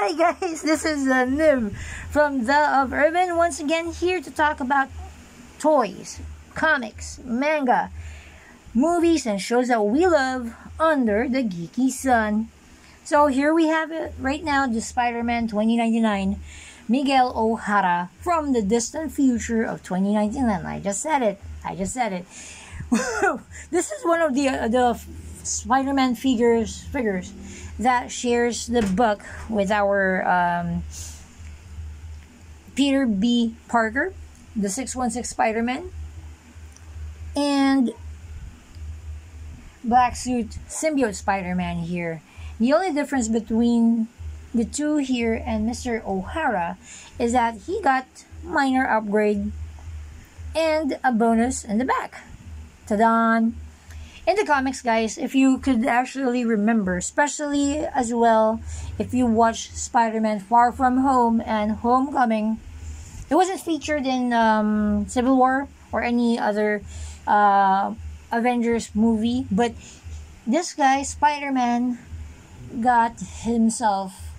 Hi guys, this is Niv from The of Urban, once again here to talk about toys, comics, manga, movies, and shows that we love under the geeky sun. So here we have it right now, the Spider-Man 2099, Miguel O'Hara from the distant future of 2099. I just said it. This is one of the Spider-Man figures that shares the book with our Peter B. Parker, the 616 Spider-Man, and Black Suit Symbiote Spider-Man here. The only difference between the two here and Mr. O'Hara is that he got minor upgrade and a bonus in the back. Ta-da! In the comics, guys, if you could actually remember, especially as well if you watch Spider-Man Far From Home and Homecoming, it wasn't featured in Civil War or any other Avengers movie, but this guy, Spider-Man, got himself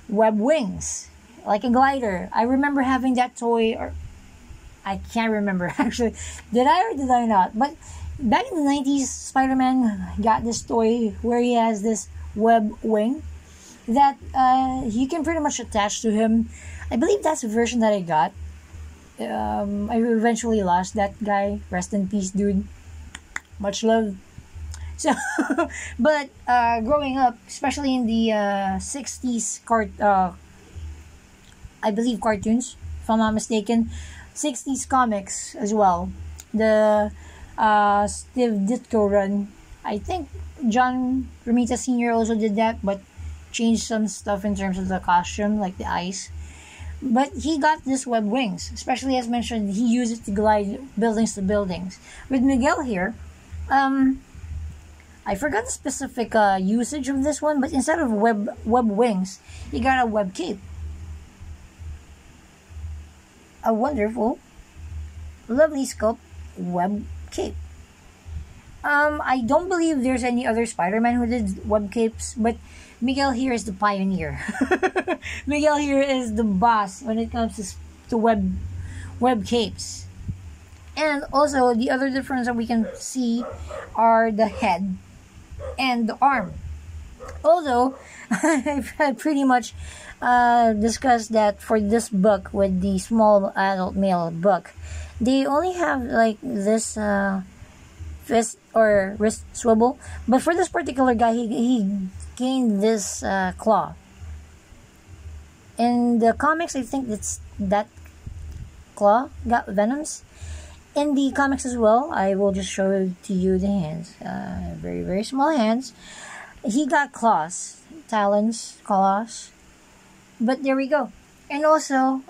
web wings, like a glider. I remember having that toy, or I can't remember actually. Did I or did I not? But back in the 90s, Spider-Man got this toy where he has this web wing that you can pretty much attach to him. I believe that's the version that I got. I eventually lost that guy. Rest in peace, dude. Much love. So, but growing up, especially in the 60s I believe cartoons, if I'm not mistaken, 60s comics as well. The Steve Ditko run. I think John Romita Sr. also did that, but changed some stuff in terms of the costume, like the ice. But he got this web wings, especially as mentioned, he used it to glide buildings to buildings. With Miguel here, I forgot the specific usage of this one, but instead of web wings, he got a web cape. A wonderful, lovely sculpt web cape. I don't believe there's any other Spider-Man who did web capes, but Miguel here is the pioneer. Miguel here is the boss when it comes to web capes. And also, the other difference that we can see are the head and the arm. Although, I've pretty much discussed that for this book with the small adult male book, they only have like this fist or wrist swivel, but for this particular guy, he gained this claw. In the comics, I think that claw got venoms. In the comics as well, I will just show to you the hands. Very, very small hands. He got claws, talons, claws. But there we go. And also,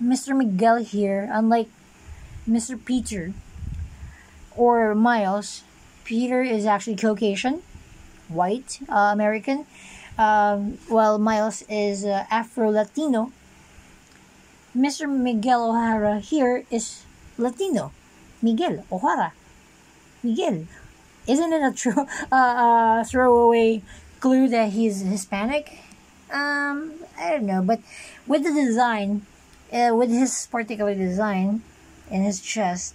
Mr. Miguel here, unlike Mr. Peter or Miles, Peter is actually Caucasian, white, American, while Miles is Afro-Latino. Mr. Miguel O'Hara here is Latino. Miguel O'Hara. Miguel. Isn't it a throwaway clue that he's Hispanic? I don't know, but with the design, with his particular design in his chest,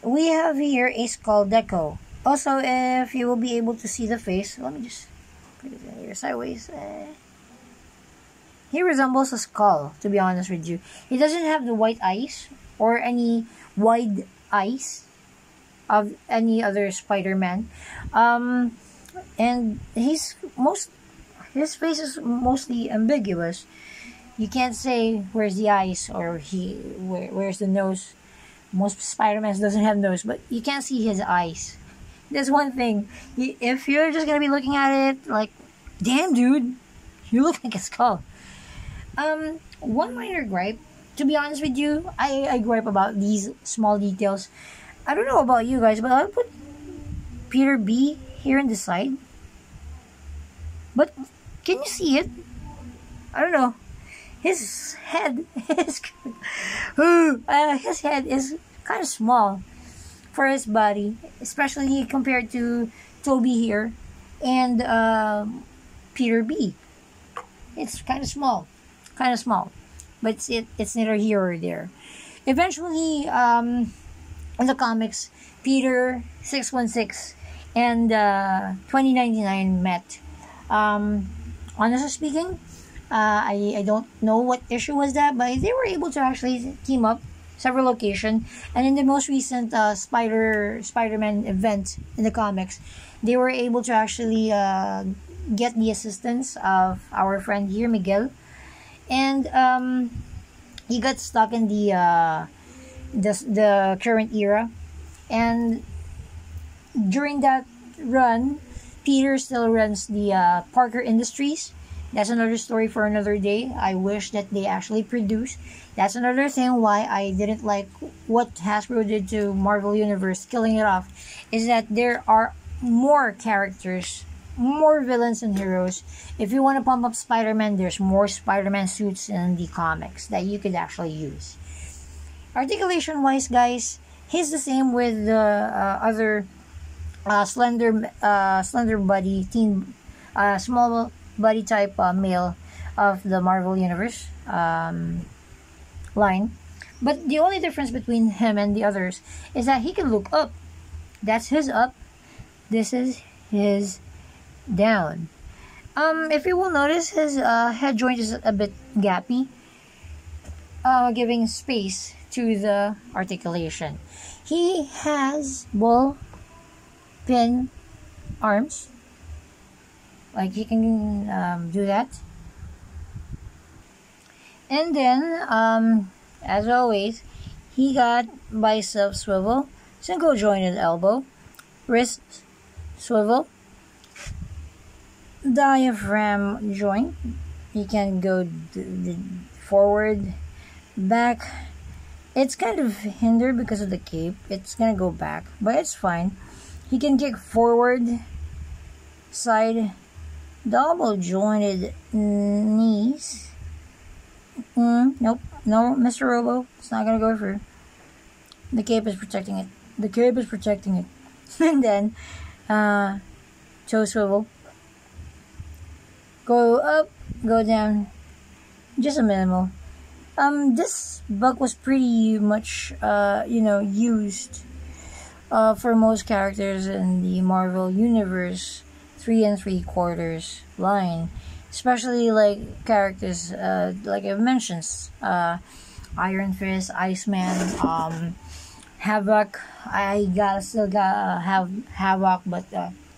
we have here a skull deco. Also, if you will be able to see the face, let me just put it in here sideways. He resembles a skull, to be honest with you. He doesn't have the white eyes or any wide eyes of any other Spider-Man. And his face is mostly ambiguous. You can't say where's the eyes or where's the nose. Most Spider-Man doesn't have nose, but you can't see his eyes. That's one thing. If you're just gonna be looking at it like, damn dude, you look like a skull. One minor gripe, to be honest with you, I gripe about these small details. I don't know about you guys, but I'll put Peter B here on the side. But can you see it? I don't know. His head is kind of small for his body, especially compared to Toby here and Peter B. It's kind of small, but it's neither here or there. Eventually, in the comics, Peter 616 and 2099 met. Honestly speaking, I don't know what issue was that, but they were able to actually team up several locations. And in the most recent Spider-Man event in the comics, they were able to actually get the assistance of our friend here, Miguel, and he got stuck in the current era. And during that run, Peter still runs the Parker Industries. That's another story for another day. I wish that they actually produce. That's another thing why I didn't like what Hasbro did to Marvel Universe, killing it off, is that there are more characters, more villains and heroes. If you want to pump up Spider-Man, there's more Spider-Man suits in the comics that you could actually use. Articulation wise, guys, he's the same with the other slender body teen, small body type male of the Marvel Universe line. But the only difference between him and the others is that he can look up. That's his up. This is his down. If you will notice, his head joint is a bit gappy, giving space to the articulation. He has ball pin arms, like he can do that. And then, as always, he got bicep swivel, single jointed elbow, wrist swivel, diaphragm joint. He can go forward, back. It's kind of hindered because of the cape. It's gonna go back, but it's fine. He can kick forward, side, double jointed knees. Nope, no, Mr. Robo, it's not gonna go through. The cape is protecting it. The cape is protecting it. And then, toe swivel. Go up, go down, just a minimal. This bug was pretty much, used for most characters in the Marvel Universe 3 3/4 line, especially like characters like I've mentioned, Iron Fist, Iceman, Havoc. Still gotta have Havoc, but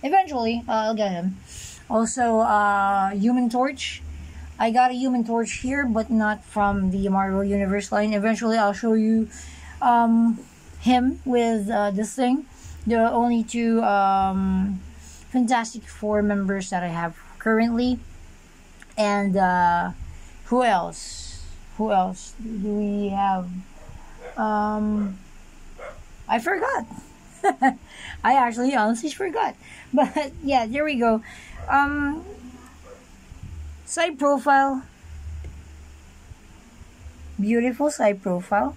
eventually I'll get him. Also, Human Torch. I got a Human Torch here, but not from the Marvel Universe line. Eventually, I'll show you him with this thing. There are only two Fantastic Four members that I have currently. And who else? Who else do we have? I forgot. I actually honestly forgot. But yeah, there we go. Side profile. Beautiful side profile.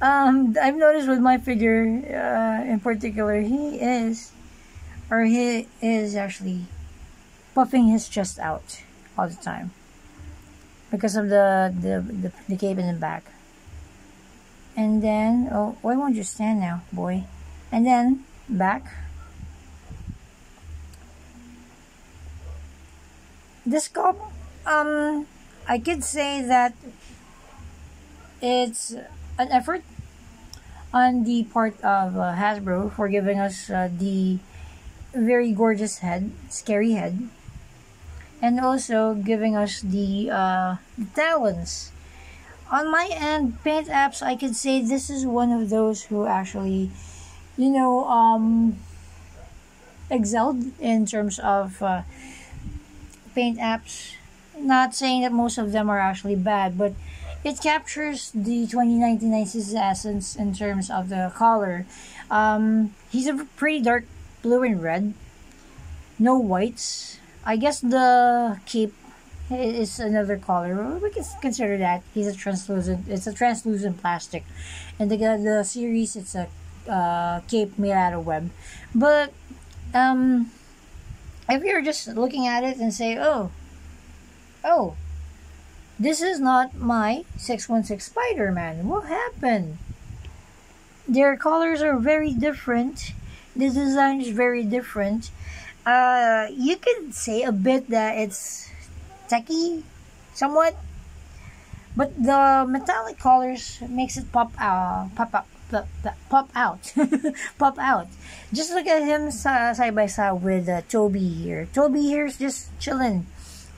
I've noticed with my figure in particular, he is actually puffing his chest out all the time because of the cape in the back. And then, why won't you stand now, boy? And then back. This sculpt, I could say that it's an effort on the part of Hasbro for giving us the very gorgeous head, scary head, and also giving us the talons. On my end, paint apps, I could say this is one of those who actually, excelled in terms of paint apps. Not saying that most of them are actually bad, but it captures the 2099's essence in terms of the color. He's a pretty dark blue and red, no whites. I guess the cape is another color. We can consider that he's a translucent. It's a translucent plastic, and the series, it's a cape made out of web. But if you're just looking at it and say, oh, Oh, this is not my 616 Spider-Man. What happened? Their colors are very different. The design is very different. You could say a bit that it's techy, somewhat, but the metallic colors makes it pop out, pop out, pop out. Just look at him side by side with Toby here. Toby here is just chilling,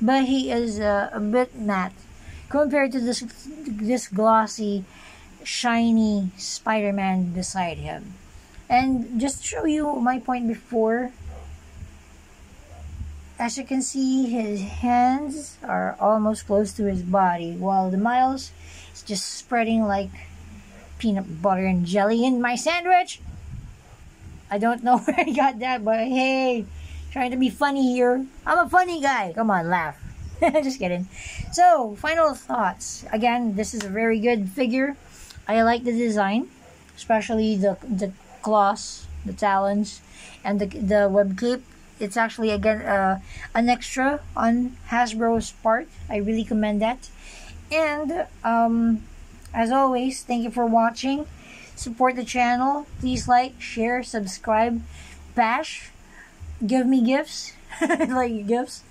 but he is a bit matte compared to this glossy, shiny Spider-Man beside him. And just to show you my point before, as you can see, his hands are almost close to his body, while the Miles is just spreading like peanut butter and jelly in my sandwich. I don't know where I got that, but hey, trying to be funny here. I'm a funny guy. Come on, laugh. Just kidding. So, final thoughts. Again, this is a very good figure. I like the design, especially the claws, the talons, and the web clip. It's actually, again, an extra on Hasbro's part. I really commend that. And as always, thank you for watching. Support the channel. Please like, share, subscribe, bash, give me gifts. I like gifts.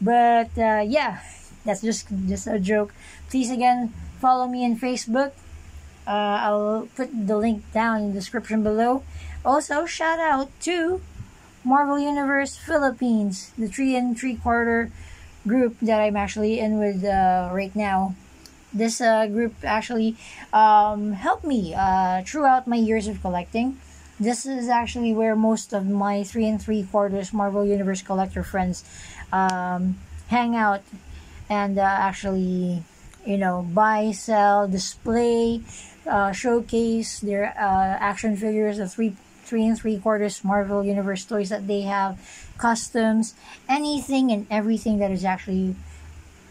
But yeah, that's just a joke. Please again follow me on Facebook. I'll put the link down in the description below. Also, shout out to Marvel Universe Philippines, the 3 3/4 group that I'm actually in with right now. This group actually helped me throughout my years of collecting. This is actually where most of my 3 3/4 Marvel Universe collector friends hang out and actually, you know, buy, sell, display, showcase their action figures, the 3 3/4 Marvel Universe toys that they have, customs, anything and everything that is actually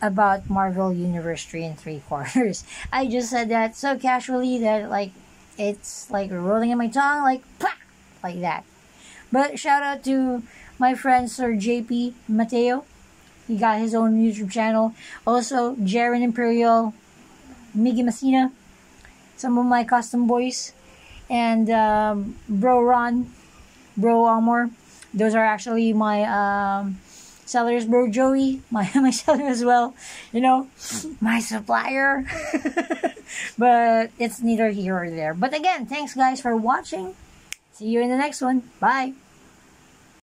about Marvel Universe 3 3/4. I just said that so casually that like it's like rolling in my tongue, like pah, like that. But shout out to my friend Sir JP Mateo. He got his own YouTube channel. Also, Jaren Imperial, Miggy Messina, some of my custom boys, and Bro Ron, Bro Amor. Those are actually my sellers. Bro Joey, my seller as well. You know, my supplier. But it's neither here or there. But again, thanks guys for watching. See you in the next one. Bye.